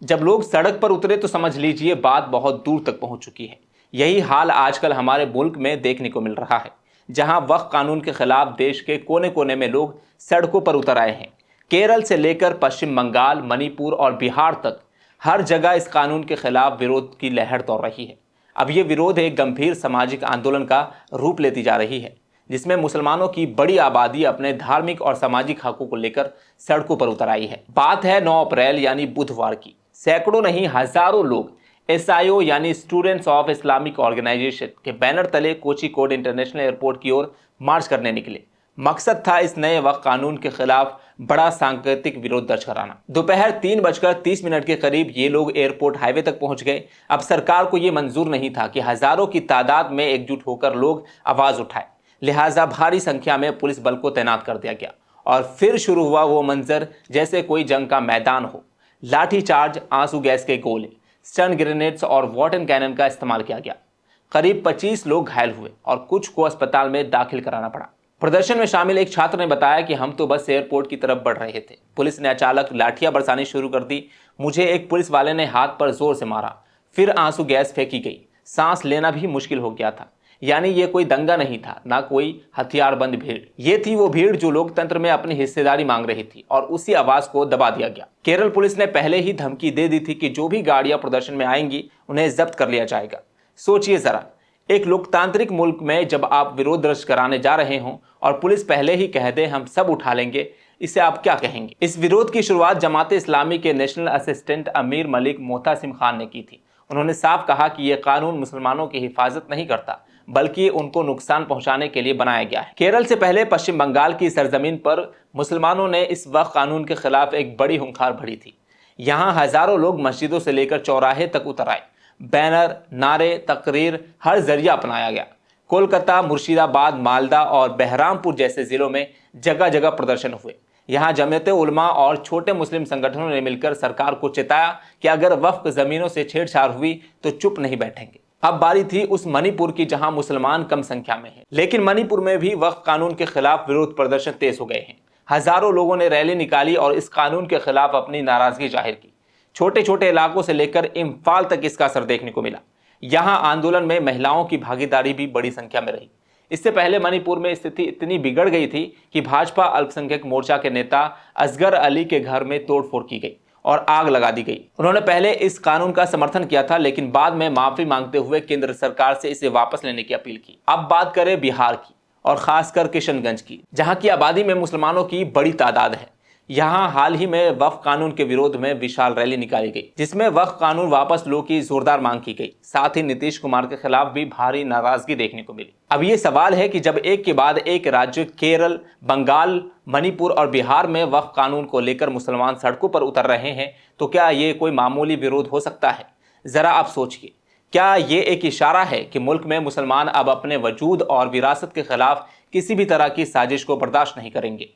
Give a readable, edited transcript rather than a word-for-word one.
जब लोग सड़क पर उतरे तो समझ लीजिए बात बहुत दूर तक पहुंच चुकी है। यही हाल आजकल हमारे मुल्क में देखने को मिल रहा है, जहां वक्फ कानून के खिलाफ देश के कोने कोने में लोग सड़कों पर उतर आए हैं। केरल से लेकर पश्चिम बंगाल, मणिपुर और बिहार तक हर जगह इस कानून के खिलाफ विरोध की लहर दौड़ रही है। अब ये विरोध एक गंभीर सामाजिक आंदोलन का रूप लेती जा रही है, जिसमें मुसलमानों की बड़ी आबादी अपने धार्मिक और सामाजिक हकों को लेकर सड़कों पर उतर आई है। बात है 9 अप्रैल यानी बुधवार की। सैकड़ों नहीं हजारों लोग SIO यानी स्टूडेंट्स ऑफ इस्लामिक ऑर्गेनाइजेशन के बैनर तले कोझिकोड इंटरनेशनल एयरपोर्ट की ओर मार्च करने निकले। मकसद था इस नए वक्फ कानून के खिलाफ बड़ा सांकेतिक विरोध दर्ज कराना। दोपहर 3:30 के करीब ये लोग एयरपोर्ट हाईवे तक पहुंच गए। अब सरकार को ये मंजूर नहीं था कि हजारों की तादाद में एकजुट होकर लोग आवाज उठाए, लिहाजा भारी संख्या में पुलिस बल को तैनात कर दिया गया और फिर शुरू हुआ वो मंजर जैसे कोई जंग का मैदान हो। लाठीचार्ज, आंसू गैस के गोले, स्टन ग्रेनेड्स और वाटर कैनन का इस्तेमाल किया गया। करीब 25 लोग घायल हुए और कुछ को अस्पताल में दाखिल कराना पड़ा। प्रदर्शन में शामिल एक छात्र ने बताया कि हम तो बस एयरपोर्ट की तरफ बढ़ रहे थे, पुलिस ने अचानक लाठियां बरसानी शुरू कर दी। मुझे एक पुलिस वाले ने हाथ पर जोर से मारा, फिर आंसू गैस फेंकी गई, सांस लेना भी मुश्किल हो गया था। यानी ये कोई दंगा नहीं था, ना कोई हथियारबंद भीड़। ये थी वो भीड़ जो लोकतंत्र में अपनी हिस्सेदारी मांग रही थी और उसी आवाज को दबा दिया गया। केरल पुलिस ने पहले ही धमकी दे दी थी कि जो भी गाड़ियां प्रदर्शन में आएंगी उन्हें जब्त कर लिया जाएगा। सोचिए जरा, एक लोकतांत्रिक मुल्क में जब आप विरोध दर्ज कराने जा रहे हों और पुलिस पहले ही कह दे हम सब उठा लेंगे, इसे आप क्या कहेंगे। इस विरोध की शुरुआत जमाते इस्लामी के नेशनल असिस्टेंट अमीर मलिक मोहतासिम खान ने की थी। उन्होंने साफ कहा कि यह कानून मुसलमानों की हिफाजत नहीं करता, बल्कि उनको नुकसान पहुंचाने के लिए बनाया गया है। केरल से पहले पश्चिम बंगाल की सरजमीन पर मुसलमानों ने इस वक्फ कानून के खिलाफ एक बड़ी हुंकार भरी थी। यहां हजारों लोग मस्जिदों से लेकर चौराहे तक उतर आए। बैनर, नारे, तकरीर, हर जरिया अपनाया गया। कोलकाता, मुर्शिदाबाद, मालदा और बहरामपुर जैसे जिलों में जगह जगह प्रदर्शन हुए। यहाँ जमीयत उलमा और छोटे मुस्लिम संगठनों ने मिलकर सरकार को चेताया कि अगर वक्फ जमीनों से छेड़छाड़ हुई तो चुप नहीं बैठेंगे। अब बारी थी उस मणिपुर की जहां मुसलमान कम संख्या में हैं, लेकिन मणिपुर में भी वक्फ कानून के खिलाफ विरोध प्रदर्शन तेज हो गए हैं। हजारों लोगों ने रैली निकाली और इस कानून के खिलाफ अपनी नाराजगी जाहिर की। छोटे छोटे इलाकों से लेकर इम्फाल तक इसका असर देखने को मिला। यहाँ आंदोलन में महिलाओं की भागीदारी भी बड़ी संख्या में रही। इससे पहले मणिपुर में स्थिति इतनी बिगड़ गई थी कि भाजपा अल्पसंख्यक मोर्चा के नेता असगर अली के घर में तोड़फोड़ की गई और आग लगा दी गई। उन्होंने पहले इस कानून का समर्थन किया था, लेकिन बाद में माफी मांगते हुए केंद्र सरकार से इसे वापस लेने की अपील की। अब बात करें बिहार की और खासकर किशनगंज की, जहां की आबादी में मुसलमानों की बड़ी तादाद है। यहाँ हाल ही में वक्फ कानून के विरोध में विशाल रैली निकाली गई, जिसमें वक्फ कानून वापस लो की जोरदार मांग की गई। साथ ही नीतीश कुमार के खिलाफ भी भारी नाराजगी देखने को मिली। अब ये सवाल है कि जब एक के बाद एक राज्य केरल, बंगाल, मणिपुर और बिहार में वक्फ कानून को लेकर मुसलमान सड़कों पर उतर रहे हैं, तो क्या ये कोई मामूली विरोध हो सकता है? जरा आप सोचिए, क्या ये एक इशारा है कि मुल्क में मुसलमान अब अपने वजूद और विरासत के खिलाफ किसी भी तरह की साजिश को बर्दाश्त नहीं करेंगे?